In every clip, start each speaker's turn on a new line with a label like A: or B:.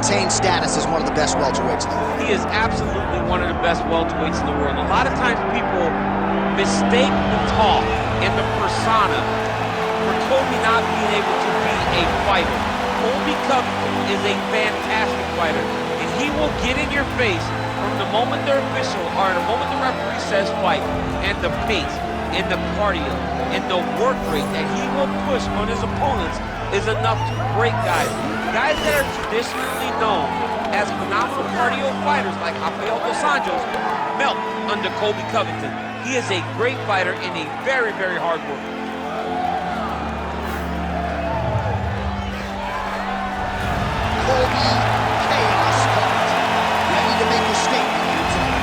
A: maintain status as one of the best welterweights in the world.
B: He is absolutely one of the best welterweights in the world. A lot of times people mistake the talk and the persona for Colby not being able to be a fighter. Colby Covington is a fantastic fighter, and he will get in your face from the moment the official, or the moment the referee says fight, and the pace, and the cardio, and the work rate that he will push on his opponents is enough to break guys. Guys that are traditionally known as phenomenal cardio fighters like Rafael dos Anjos melt under Colby Covington. He is a great fighter and a very, very hard worker.
A: Colby, chaos Covington, ready to make a statement here tonight.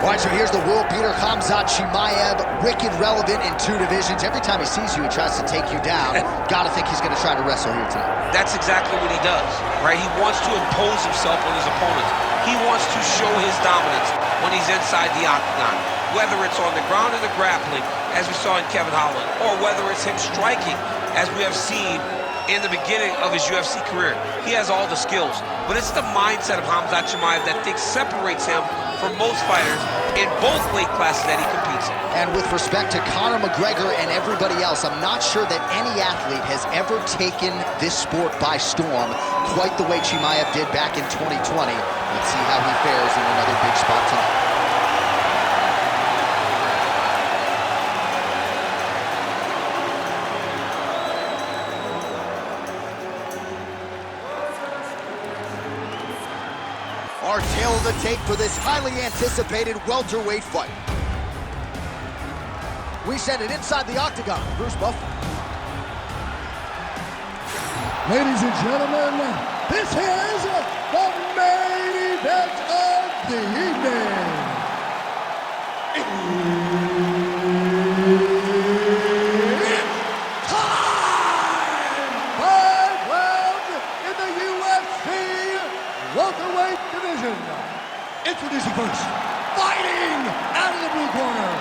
A: All right, so here's the world beater, Khamzat Chimaev, wicked relevant in 2 divisions. Every time he sees you, he tries to take you down. Gotta think he's gonna try to wrestle here tonight.
B: That's exactly what he does, right? He wants to impose himself on his opponents. He wants to show his dominance when he's inside the octagon, whether it's on the ground or the grappling, as we saw in Kevin Holland, or whether it's him striking, as we have seen in the beginning of his UFC career. He has all the skills, but it's the mindset of Khamzat Chimaev that I think separates him from most fighters in both weight classes that he competes in.
A: And with respect to Conor McGregor and everybody else, I'm not sure that any athlete has ever taken this sport by storm quite the way Chimaev did back in 2020. Let's see how he fares in another big spot tonight. Our tale of the tape for this highly anticipated welterweight fight. We send it inside the octagon. Bruce Buff.
C: Ladies and gentlemen, this is the main event of the evening. It's time! 5 rounds in the UFC welterweight division. Introducing first, fighting out of the blue corner,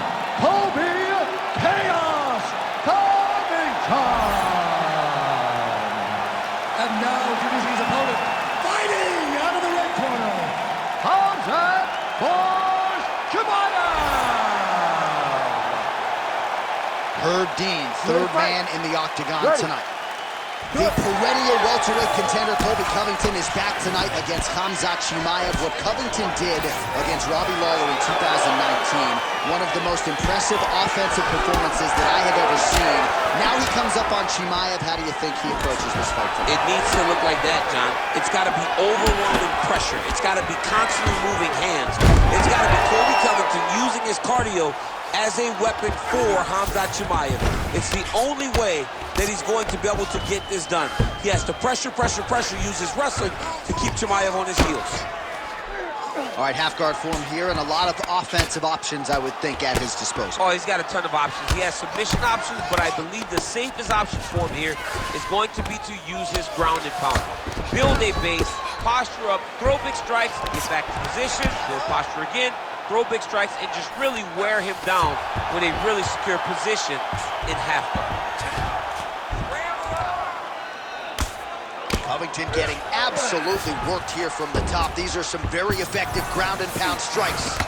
C: Colby Chaos Covington. And now introducing his opponent, fighting out of the red corner, Khamzat Chimaev.
A: Herb Dean, third man in the octagon tonight. The perennial welterweight contender Colby Covington is back tonight against Khamzat Chimaev. What Covington did against Robbie Lawler in 2019, one of the most impressive offensive performances that I have ever seen. Now he comes up on Chimaev. How do you think he approaches this fight tonight?
B: It needs to look like that, John. It's got to be overwhelming pressure. It's got to be constantly moving hands. It's got to be Colby Covington using his cardio as a weapon for Khamzat Chimaev. It's the only way that he's going to be able to get this done. He has to pressure, use his wrestling to keep Chimaev on his heels.
A: All right, half guard form here, and a lot of offensive options, I would think, at his disposal.
B: Oh, he's got a ton of options. He has submission options, but I believe the safest option for him here is going to be to use his ground and pound. Build a base, posture up, throw big strikes, get back to position, build posture again, throw big strikes, and just really wear him down with a really secure position in half guard.
A: Covington getting absolutely worked here from the top. These are some very effective ground and pound strikes.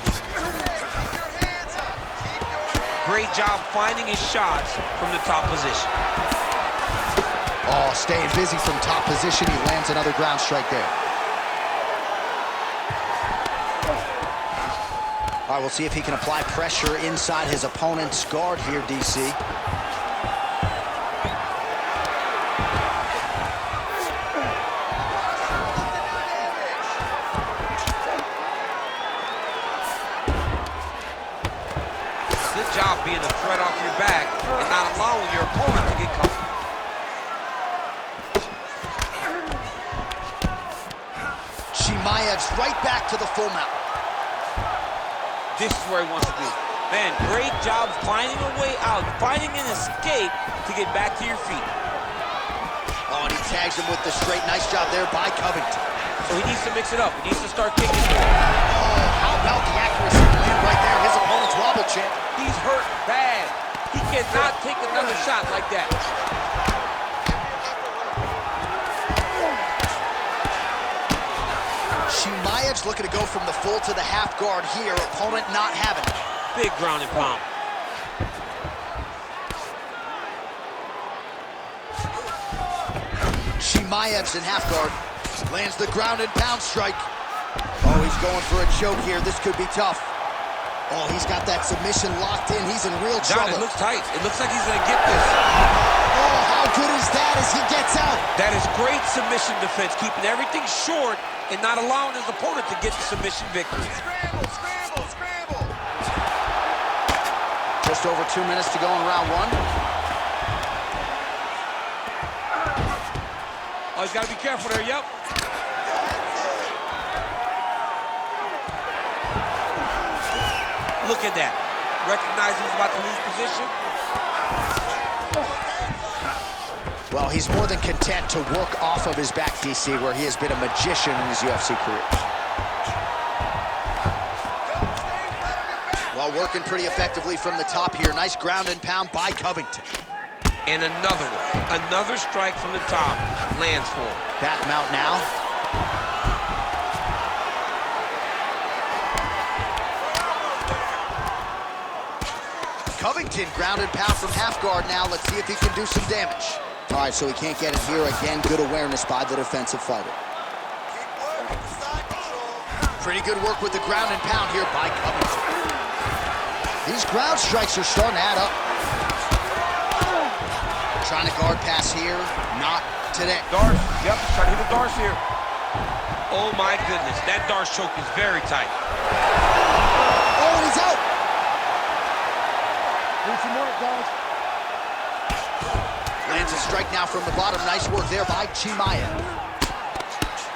B: Great job finding his shots from the top position.
A: Oh, staying busy from top position. He lands another ground strike there. All right, we'll see if he can apply pressure inside his opponent's guard here, DC.
B: Good job being a threat off your back and not allowing your opponent to get comfortable.
A: Chimaev's right back to the full mount.
B: This is where he wants to be. Man, great job finding a way out, finding an escape to get back to your feet.
A: Oh, and he tags him with the straight. Nice job there by Covington.
B: So he needs to mix it up. He needs to start kicking.
A: Oh, how about the accuracy to land right there? His opponent's wobble chin.
B: He's hurt bad. He cannot take another shot like that.
A: Chimaev's looking to go from the full to the half guard here. Opponent not having it.
B: Big ground and pound.
A: Chimaev's in half guard. Lands the ground and pound strike. Oh, he's going for a choke here. This could be tough. Oh, he's got that submission locked in. He's in real trouble.
B: John, it looks tight. It looks like he's going to get this.
A: Oh, how good is that as he gets out?
B: That is great submission defense, keeping everything short and not allowing his opponent to get the submission victory.
A: Scramble, scramble, scramble. Just over 2 minutes to go in round one.
B: Oh, he's got to be careful there, yep. Look at that. Recognize he's about to lose position.
A: Well, he's more than content to work off of his back, DC, where he has been a magician in his UFC career. Well, working pretty effectively from the top here. Nice ground and pound by Covington.
B: And another one. Another strike from the top. Lands for him.
A: Back mount now. Covington ground and pound from half guard now. Let's see if he can do some damage. All right, so he can't get it here. Again, good awareness by the defensive fighter. Pretty good work with the ground and pound here by Covington. These ground strikes are starting to add up. Trying to guard pass here. Not today.
B: Darce. Yep, trying to hit the Darce here. Oh, my goodness. That Darce choke is very tight.
A: Oh, he's out.
C: Need some work, guys.
A: Lands a strike now from the bottom. Nice work there by Chimaev.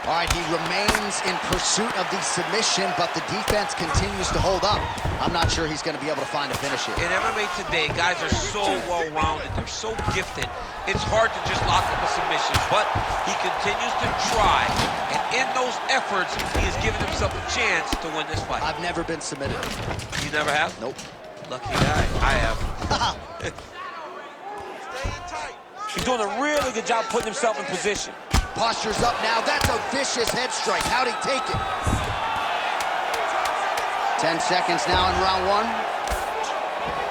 A: All right, he remains in pursuit of the submission, but the defense continues to hold up. I'm not sure he's going to be able to find a finish here.
B: In MMA today, guys are so well-rounded. They're so gifted. It's hard to just lock up a submission, but he continues to try. And in those efforts, he has given himself a chance to win this fight.
A: I've never been submitted.
B: You never have?
A: Nope.
B: Lucky guy. I have. He's doing a really good job putting himself in position.
A: Posture's up now. That's a vicious head strike. How'd he take it? 10 seconds now in round one.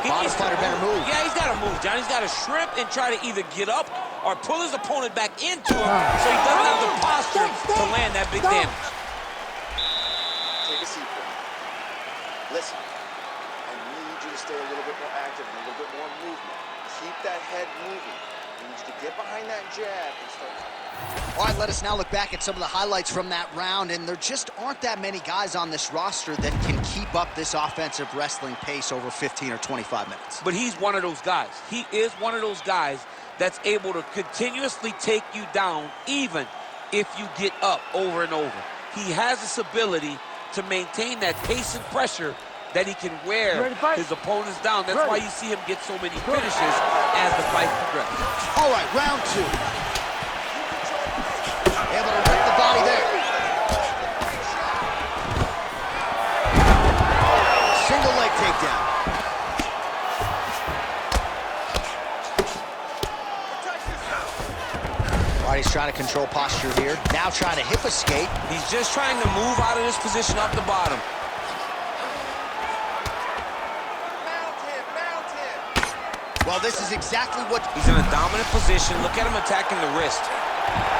A: Bottom fighter better move.
B: Yeah, he's got to move, John. He's got to shrimp and try to either get up or pull his opponent back into him so he doesn't have the posture to land that big damage.
D: Take a seat, bro. Listen, I need you to stay a little bit more active and a little bit more movement. Keep that head moving. I need you to get behind that jab and start.
A: All right, let us now look back at some of the highlights from that round, and there just aren't that many guys on this roster that can keep up this offensive wrestling pace over 15 or 25 minutes.
B: But he's one of those guys. He is one of those guys that's able to continuously take you down even if you get up over and over. He has this ability to maintain that pace and pressure that he can wear his opponents down. That's why you see him get so many finishes as the fight progresses.
A: All right, round two. Able to rip the body there. Single leg takedown. All right, he's trying to control posture here. Now trying to hip escape.
B: He's just trying to move out of this position up the bottom.
A: Well, this is exactly what...
B: He's in a dominant position. Look at him attacking the wrist.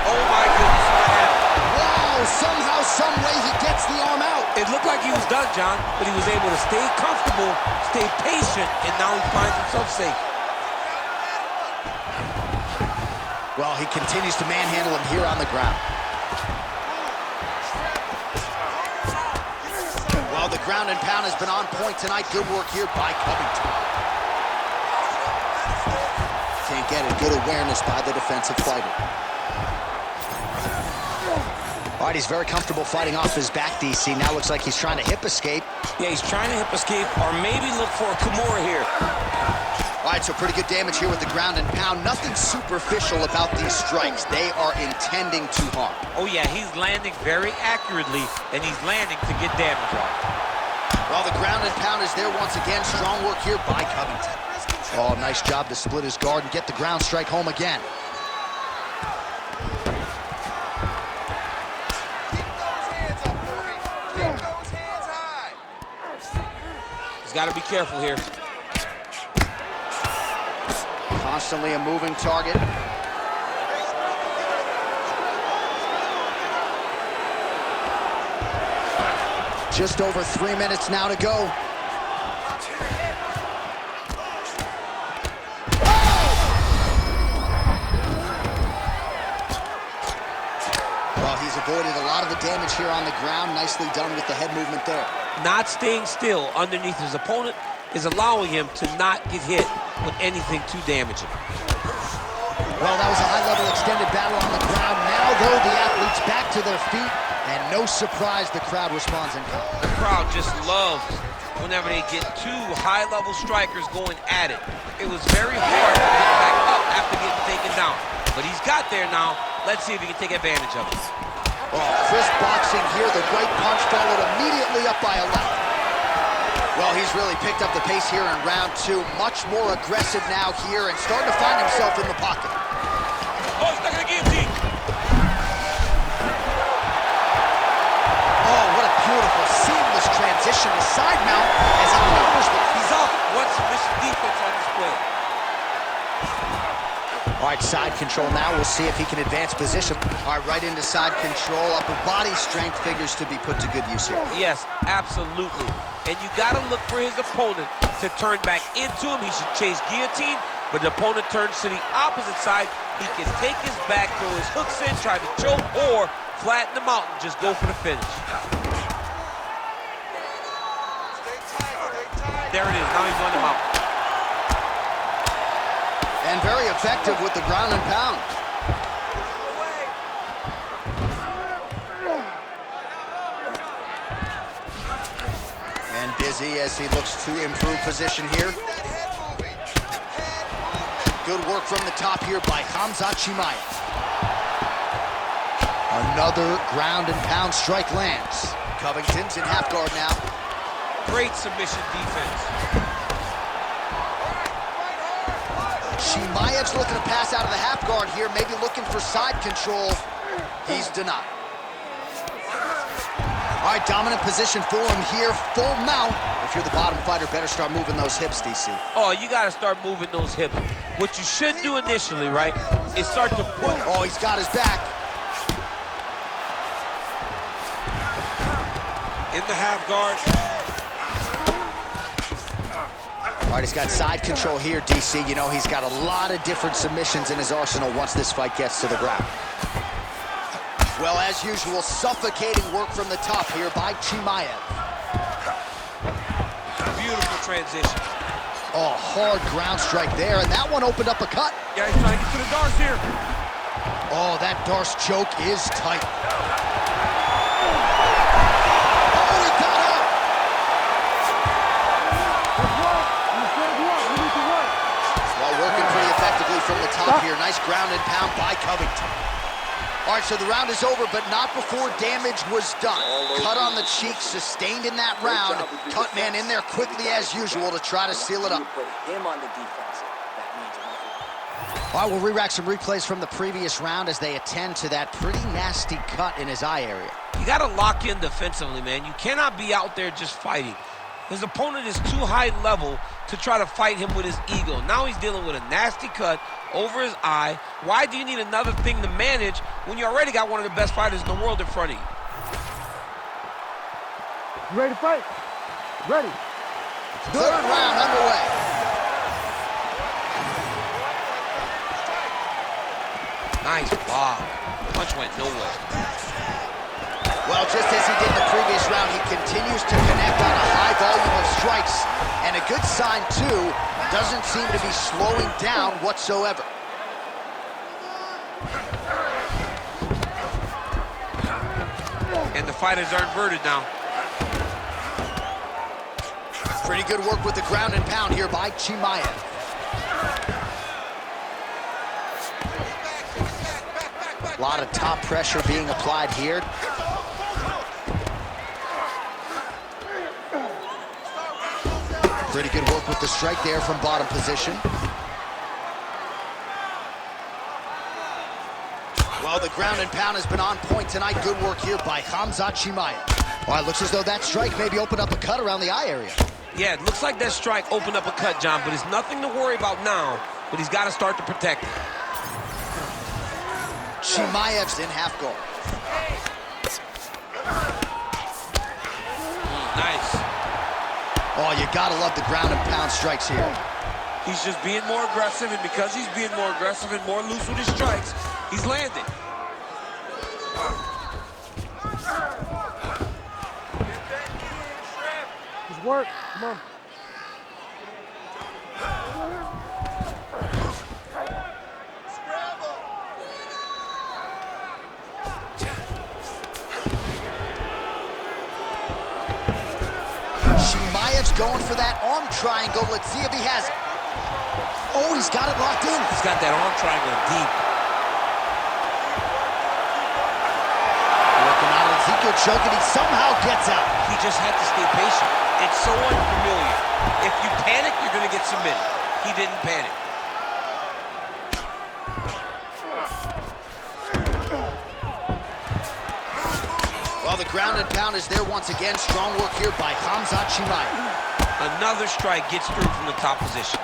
B: Oh, my goodness, what happened?
A: Wow, somehow, some way he gets the arm out.
B: It looked like he was done, John, but he was able to stay comfortable, stay patient, and now he finds himself safe.
A: Well, he continues to manhandle him here on the ground. Well, the ground and pound has been on point tonight. Good work here by Covington. Can't get it. Good awareness by the defensive fighter. All All right, he's very comfortable fighting off his back, DC. Now looks like he's trying to hip escape.
E: Yeah, he's trying to hip escape or maybe look for a Kimura here.
A: All right, so pretty good damage here with the ground and pound. Nothing superficial about these strikes. They are intending to harm.
B: Oh, yeah, he's landing very accurately, and he's landing to get damage off.
A: Well, the ground and pound is there once again. Strong work here by Covington. Oh, nice job to split his guard and get the ground strike home again.
B: He's got to be careful here.
A: Constantly a moving target. Just over 3 minutes now to go. Well, he's avoided a lot of the damage here on the ground. Nicely done with the head movement there.
B: Not staying still underneath his opponent is allowing him to not get hit with anything too damaging.
A: Well, that was a high-level extended battle on the ground. Now, though, the athletes back to their feet, and no surprise the crowd responds in kind.
B: The crowd just loves whenever they get two high-level strikers going at it. It was very hard to get back up after getting taken down, but he's got there now. Let's see if he can take advantage of it.
A: Oh, fist boxing here. The right punch followed immediately up by a left. Well, he's really picked up the pace here in round two. Much more aggressive now here and starting to find himself in the pocket.
B: Oh, he's not going to guillotine.
A: Oh, what a beautiful, seamless transition to side mount as he maneuvers the...
B: He's up. What's submission defense on display?
A: All right, side control now. We'll see if he can advance position. All right, right into side control. Upper body strength figures to be put to good use here.
B: Yes, absolutely. And you got to look for his opponent to turn back into him. He should chase guillotine, but the opponent turns to the opposite side. He can take his back, throw his hooks in, try to choke, or flatten him out and just go for the finish. There it is. Now he's run him out.
A: And very effective with the ground and pound. And busy as he looks to improve position here. Good work from the top here by Khamzat Chimaev. Another ground and pound strike lands. Covington's in half guard now.
B: Great submission defense.
A: Chimaev's looking to pass out of the half guard here, maybe looking for side control. He's denied. All right, dominant position for him here, full mount. If you're the bottom fighter, better start moving those hips, DC.
B: Oh, you got to start moving those hips. What you should do initially, right, is start to put...
A: Oh, he's got his back.
B: In the half guard.
A: All right, he's got side control here, DC. You know, he's got a lot of different submissions in his arsenal once this fight gets to the ground. Well, as usual, suffocating work from the top here by Chimaev.
B: Beautiful transition.
A: Oh, hard ground strike there, and that one opened up a cut.
B: Yeah, he's trying to get to the Darce here.
A: Oh, that Darce choke is tight. From the top here. Nice ground and pound by Covington. All right, so the round is over, but not before damage was done. Cut on the cheek, sustained in that round. Cut man in there quickly as usual to try to seal it up. All right, we'll re-rack some replays from the previous round as they attend to that pretty nasty cut in his eye area.
B: You got to lock in defensively, man. You cannot be out there just fighting. His opponent is too high level to try to fight him with his ego. Now he's dealing with a nasty cut over his eye. Why do you need another thing to manage when you already got one of the best fighters in the world in front of you?
C: You ready to fight? Ready.
A: Third round underway.
B: Nice block. Punch went nowhere.
A: Well, just as he did in the previous round, he continues to connect on a high volume of strikes. And a good sign, too, doesn't seem to be slowing down whatsoever.
B: And the fighters are inverted now.
A: Pretty good work with the ground and pound here by Chimaev. A lot of top pressure being applied here. Pretty good work with the strike there from bottom position. Well, the ground and pound has been on point tonight. Good work here by Khamzat Chimaev. Well, it looks as though that strike maybe opened up a cut around the eye area.
B: Yeah, it looks like that strike opened up a cut, John, but it's nothing to worry about now, but he's got to start to protect it.
A: Chimaev's in half guard.
B: Nice.
A: Oh, you gotta love the ground and pound strikes here.
B: He's just being more aggressive, and because he's being more aggressive and more loose with his strikes, he's landing.
F: Good work. Come on.
A: Chimaev's going for that arm triangle. Let's see if he has it. Oh, he's got it locked in.
B: He's got that arm triangle deep.
A: Working on Ezekiel choke, and he somehow gets out.
B: He just had to stay patient. It's so unfamiliar. If you panic, you're going to get submitted. He didn't panic.
A: Well, the ground and pound is there once again. Strong work here by Khamzat Chimaev.
B: Another strike gets through from the top position.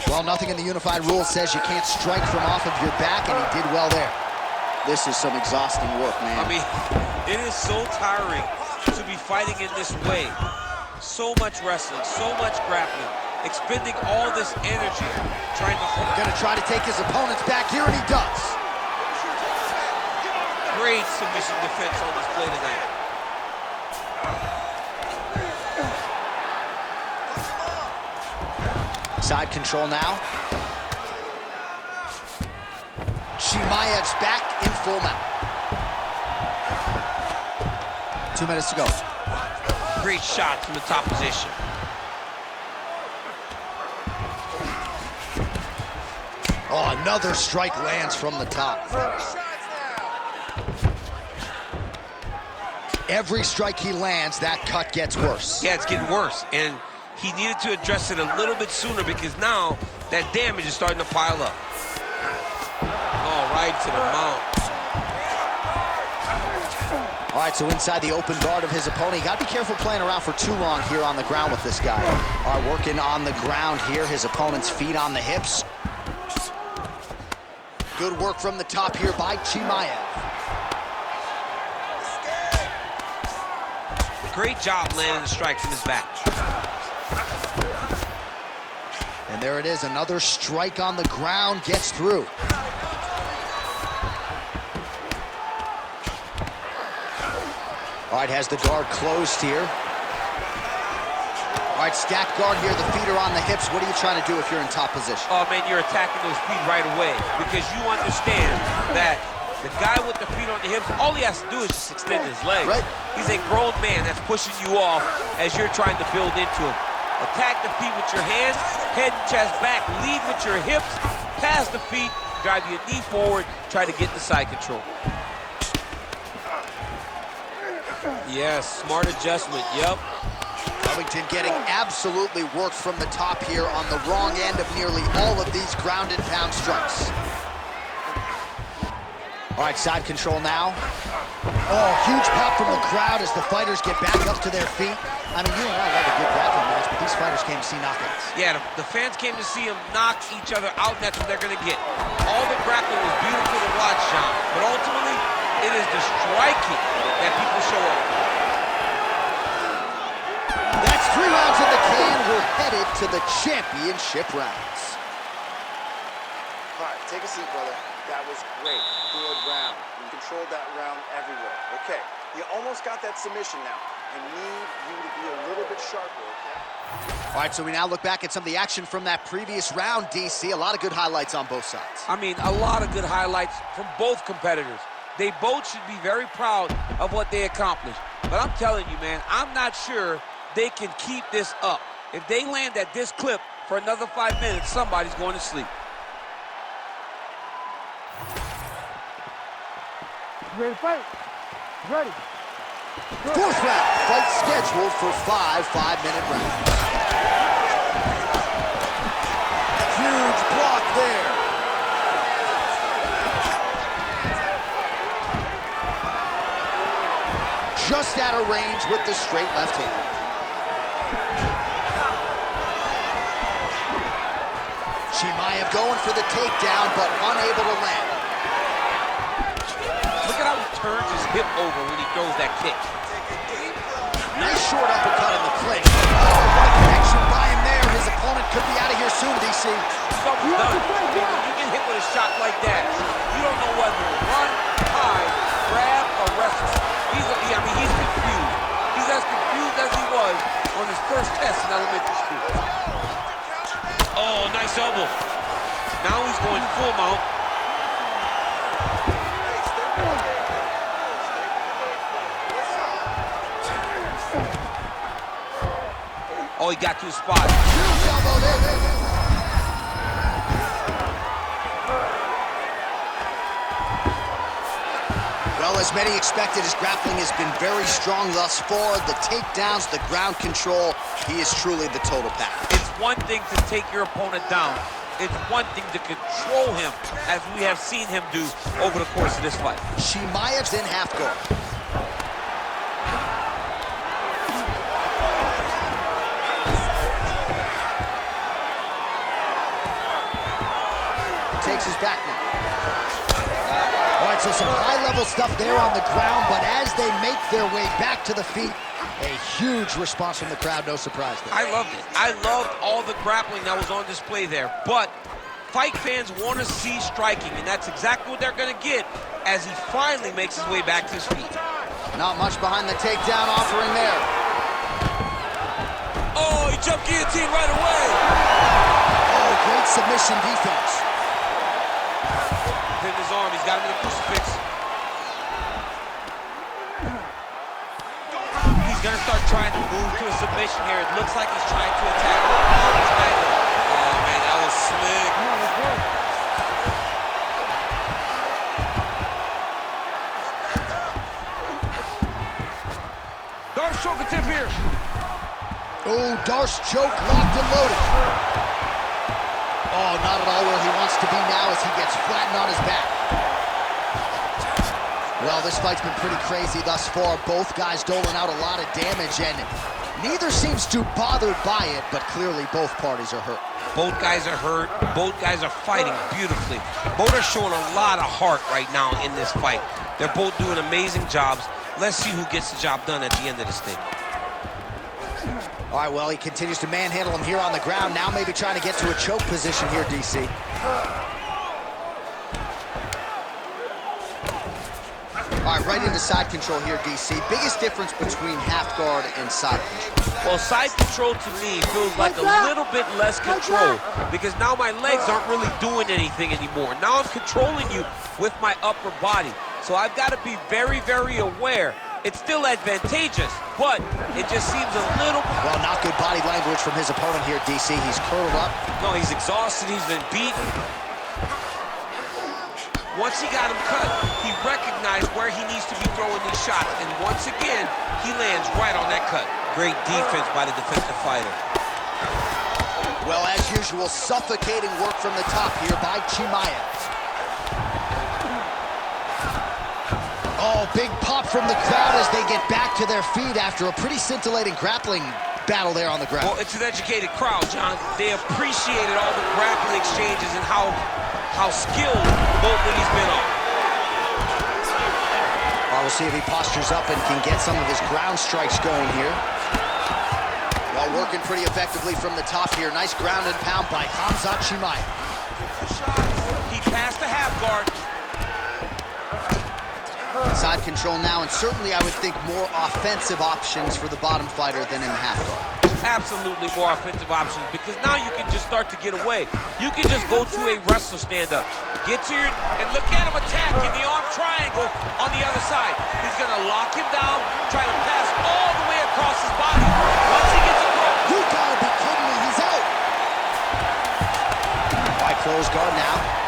A: Well, nothing in the unified rules says you can't strike from off of your back, and he did well there. This is some exhausting work, man.
B: I mean, it is so tiring to be fighting in this way. So much wrestling, so much grappling, expending all this energy, trying to hold.
A: Gonna try to take his opponents back here, and he does.
B: Great submission defense on display tonight.
A: Side control now. Chimaev's back in full mount. 2 minutes to go.
B: Great shot from the top position.
A: Oh, another strike lands from the top. Every strike he lands, that cut gets worse.
B: Yeah, it's getting worse, and he needed to address it a little bit sooner because now that damage is starting to pile up. Oh, right to the mount.
A: All right, so inside the open guard of his opponent. You got to be careful playing around for too long here on the ground with this guy. All right, working on the ground here. His opponent's feet on the hips. Good work from the top here by Chimaev.
B: Great job landing the strike from his back.
A: And there it is, another strike on the ground gets through. All right, has the guard closed here. All right, stacked guard here, the feet are on the hips. What are you trying to do if you're in top position?
B: Oh, man, you're attacking those feet right away because you understand that the guy with the feet on the hips, all he has to do is just extend his legs.
A: Right.
B: He's a grown man that's pushing you off as you're trying to build into him. Attack the feet with your hands, head and chest back, lead with your hips, pass the feet, drive your knee forward, try to get the side control. Yes, smart adjustment, yep.
A: Covington getting absolutely worked from the top here on the wrong end of nearly all of these ground and pound strikes. All right, side control now. Oh, huge pop from the crowd as the fighters get back up to their feet. I mean, you and I love a good grappling match, but these fighters came to see knockouts.
B: Yeah, the fans came to see them knock each other out, and that's what they're going to get. All the grappling was beautiful to watch, John, but ultimately, it is the striking that people show up.
A: That's 3 rounds in the can. We're headed to the championship rounds.
D: All right, take a seat, brother. That was great. Good round. You controlled that round everywhere. Okay, you almost got that submission now. I need you to be a little bit sharper, okay?
A: All right, so we now look back at some of the action from that previous round, DC. A lot of good highlights on both sides.
B: I mean, a lot of good highlights from both competitors. They both should be very proud of what they accomplished. But I'm telling you, man, I'm not sure they can keep this up. If they land at this clip for another 5 minutes, somebody's going to sleep.
F: You ready to fight? Ready.
A: Fourth round, fight scheduled for 5 5-minute rounds. Huge block there. Just out of range with the straight left hand. Chimaev going for the takedown, but unable to land.
B: Look at how he turns his hip over when he throws that kick.
A: Nice short uppercut in the clinch. Oh, what a connection by him there. His opponent could be out of here soon, DC.
B: Something's done. When you get hit with a shot like that, you don't know whether to run, hide, grab, or wrestle. He's confused. He's as confused as he was on his first test in elementary school.
E: Oh, nice elbow.
B: Now he's going full mount. Oh, he got to his spot.
A: Well, as many expected, his grappling has been very strong thus far. The takedowns, the ground control, he is truly the total package.
B: It's one thing to take your opponent down. It's one thing to control him, as we have seen him do over the course of this fight.
A: Chimaev's in half guard. Takes his back now. All right, so some high-level stuff there on the ground, but as they make their way back to the feet, a huge response from the crowd, no surprise there.
B: I loved it. I loved all the grappling that was on display there, but fight fans want to see striking, and that's exactly what they're going to get as he finally makes his way back to his feet.
A: Not much behind the takedown offering there.
E: Oh, he jumped guillotine right away.
A: Oh, great submission defense.
B: Pinned his arm, he's got him in a crucifix. He's gonna start trying to move to a submission here. It looks like he's trying to attack him.
E: Oh, man, that was slick.
B: Darce choke attempt here.
A: Oh, Darce choke locked and loaded. Oh, not at all where he wants to be now as he gets flattened on his back. Well, this fight's been pretty crazy thus far. Both guys doling out a lot of damage, and neither seems too bothered by it, but clearly both parties are hurt.
B: Both guys are hurt. Both guys are fighting beautifully. Both are showing a lot of heart right now in this fight. They're both doing amazing jobs. Let's see who gets the job done at the end of this thing.
A: All right, well, he continues to manhandle him here on the ground. Now maybe trying to get to a choke position here, DC. All right, right into side control here, DC. Biggest difference between half guard and side control?
B: Well, side control to me feels like a little bit less control because now my legs aren't really doing anything anymore. Now I'm controlling you with my upper body. So I've got to be very, very aware. It's still advantageous, but it just seems a little...
A: Well, not good body language from his opponent here, DC. He's curled up.
B: No, he's exhausted. He's been beaten. Once he got him cut, he recognized where he needs to be throwing these shots. And once again, he lands right on that cut. Great defense by the defensive fighter.
A: Well, as usual, suffocating work from the top here by Chimaev. Oh, big pop from the crowd as they get back to their feet after a pretty scintillating grappling battle there on the ground.
B: Well, it's an educated crowd, John. They appreciated all the grappling exchanges and how skilled both of these men are.
A: Well, we'll see if he postures up and can get some of his ground strikes going here. Well, working pretty effectively from the top here. Nice ground and pound by Khamzat Chimaev.
B: He passed the half guard.
A: Side control now, and certainly I would think more offensive options for the bottom fighter than in half guard.
B: absolutely more offensive options because now you can just start to get away. You can just go to a wrestler stand-up. Get to your, and look at him attack in the arm triangle on the other side. He's gonna lock him down, try to pass all the way across his body. Once he gets across.
A: You gotta be kidding me, he's out. By close guard now.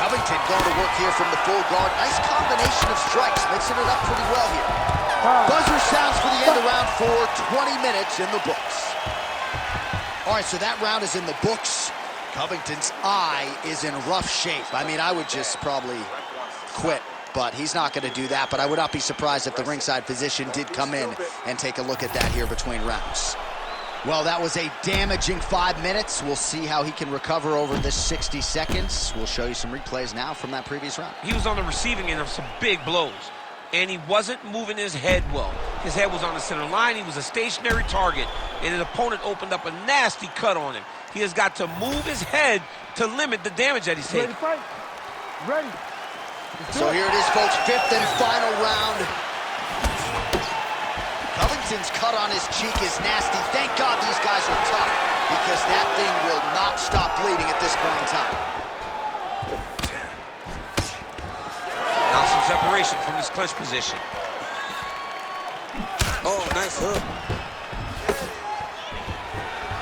A: Covington going to work here from the full guard. Nice combination of strikes, mixing it up pretty well here. Buzzer sounds for the end of round 4, 20 minutes in the books. All right, so that round is in the books. Covington's eye is in rough shape. I mean, I would just probably quit, but he's not going to do that. But I would not be surprised if the ringside physician did come in and take a look at that here between rounds. Well, that was a damaging 5 minutes. We'll see how he can recover over this 60 seconds. We'll show you some replays now from that previous round.
B: He was on the receiving end of some big blows, and he wasn't moving his head well. His head was on the center line. He was a stationary target, and his opponent opened up a nasty cut on him. He has got to move his head to limit the damage that he's taking.
F: Ready, fight. Ready.
A: So here it is, folks, 5th and final round. Covington's cut on his cheek is nasty. Thank God these guys are tough, because that thing will not stop bleeding at this point in time.
B: Now some separation from this clinch position.
E: Oh, nice hook.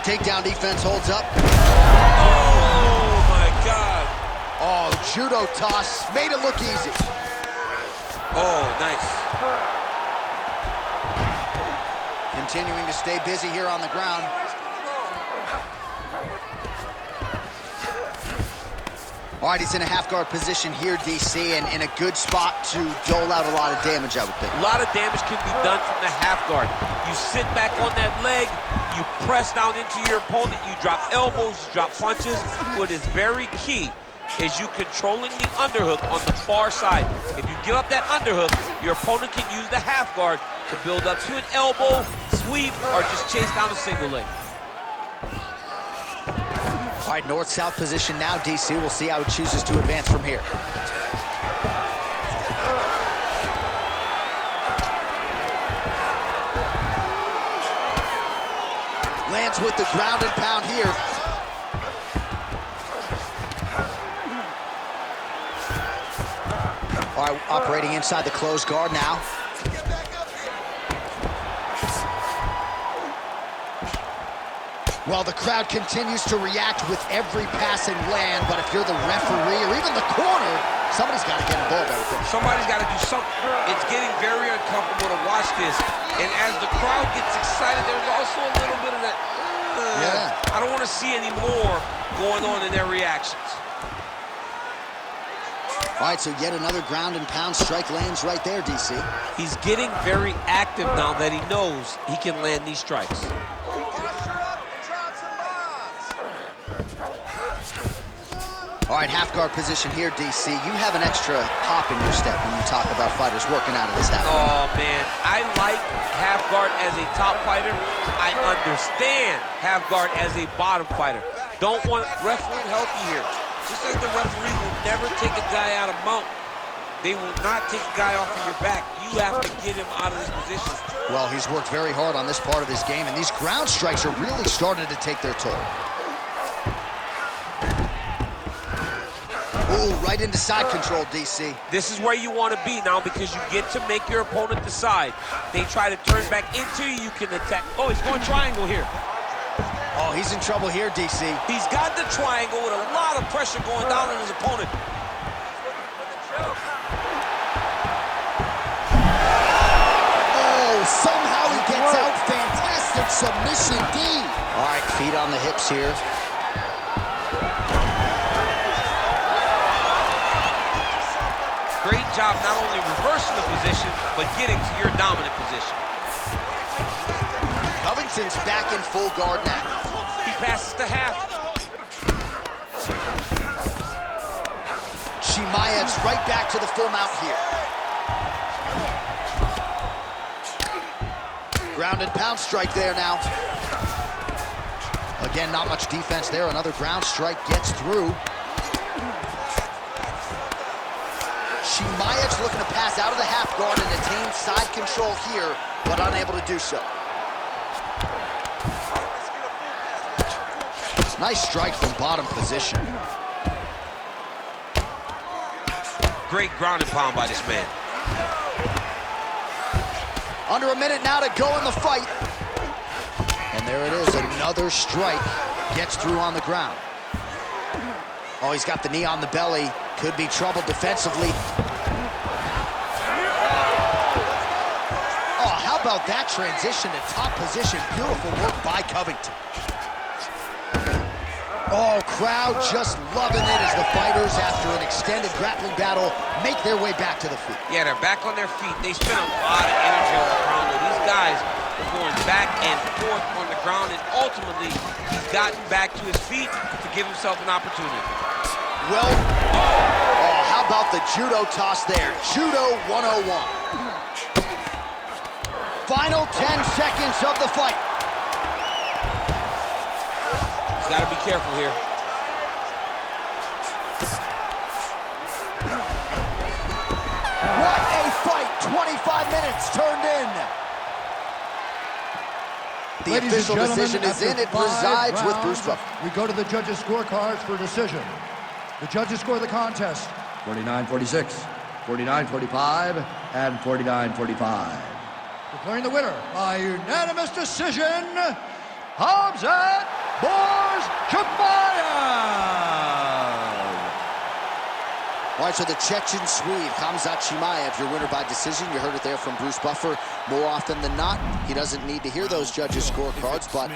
A: Takedown defense holds up.
E: Oh, my God.
A: Oh, judo toss. Made it look easy.
E: Oh, nice.
A: Continuing to stay busy here on the ground. All right, he's in a half-guard position here, DC, and in a good spot to dole out a lot of damage, I would think.
B: A lot of damage can be done from the half guard. You sit back on that leg, you press down into your opponent, you drop elbows, you drop punches. What is very key is you controlling the underhook on the far side. If you give up that underhook, your opponent can use the half guard to build up to an elbow, sweep, or just chase down a single leg.
A: All right, north-south position now, DC. We'll see how he chooses to advance from here. Lands with the ground and pound here. All right, operating inside the closed guard now. Well, the crowd continues to react with every passing land, but if you're the referee or even the corner, somebody's got to get involved, I would think.
B: Somebody's got to do something. It's getting very uncomfortable to watch this. And as the crowd gets excited, there's also a little bit of that, I don't want to see any more going on in their reactions.
A: All right, so yet another ground and pound strike lands right there, DC.
B: He's getting very active now that he knows he can land these strikes.
A: All right, half-guard position here, DC. You have an extra hop in your step when you talk about fighters working out of this half.
B: Oh, man. I like half guard as a top fighter. I understand half guard as a bottom fighter. Don't want referee help you here. Just like the referee will never take a guy out of mount. They will not take a guy off of your back. You have to get him out of this position.
A: Well, he's worked very hard on this part of his game, and these ground strikes are really starting to take their toll. Ooh, right into side control, DC.
B: This is where you want to be now because you get to make your opponent decide. They try to turn back into you, you can attack. Oh, he's going triangle here.
A: Oh, he's in trouble here, DC.
B: He's got the triangle with a lot of pressure going down on his opponent.
A: Oh, somehow he gets out. Fantastic submission, D. All right, feet on the hips here.
B: Great job not only reversing the position, but getting to your dominant position.
A: Covington's back in full guard now.
B: He passes to half.
A: Chimaev's right back to the full mount here. Ground and pound strike there now. Again, not much defense there. Another ground strike gets through. Chimaev's looking to pass out of the half guard and attain side control here, but unable to do so. Nice strike from bottom position.
B: Great ground and pound by this man.
A: Under a minute now to go in the fight. And there it is, another strike. Gets through on the ground. Oh, he's got the knee on the belly. Could be trouble defensively. Oh, how about that transition to top position? Beautiful work by Covington. Oh, crowd just loving it as the fighters, after an extended grappling battle, make their way back to the feet.
B: Yeah, they're back on their feet. They spent a lot of energy on the ground. These guys are going back and forth on the ground, and ultimately, he's gotten back to his feet to give himself an opportunity.
A: Well, oh, how about the judo toss there? Judo 101. Final 10 seconds of the fight.
B: He's got to be careful here.
A: What a fight! 25 minutes turned in. The official decision is in. It resides with Bruce Buffer.
C: We go to the judges' scorecards for decision. The judges score the contest 49-46, 49-45, and 49-45. Declaring the winner by unanimous decision, Khamzat Chimaev.
A: All right, so the Chechen Swede, Khamzat Chimaev, your winner by decision. You heard it there from Bruce Buffer. More often than not, he doesn't need to hear those judges' scorecards, but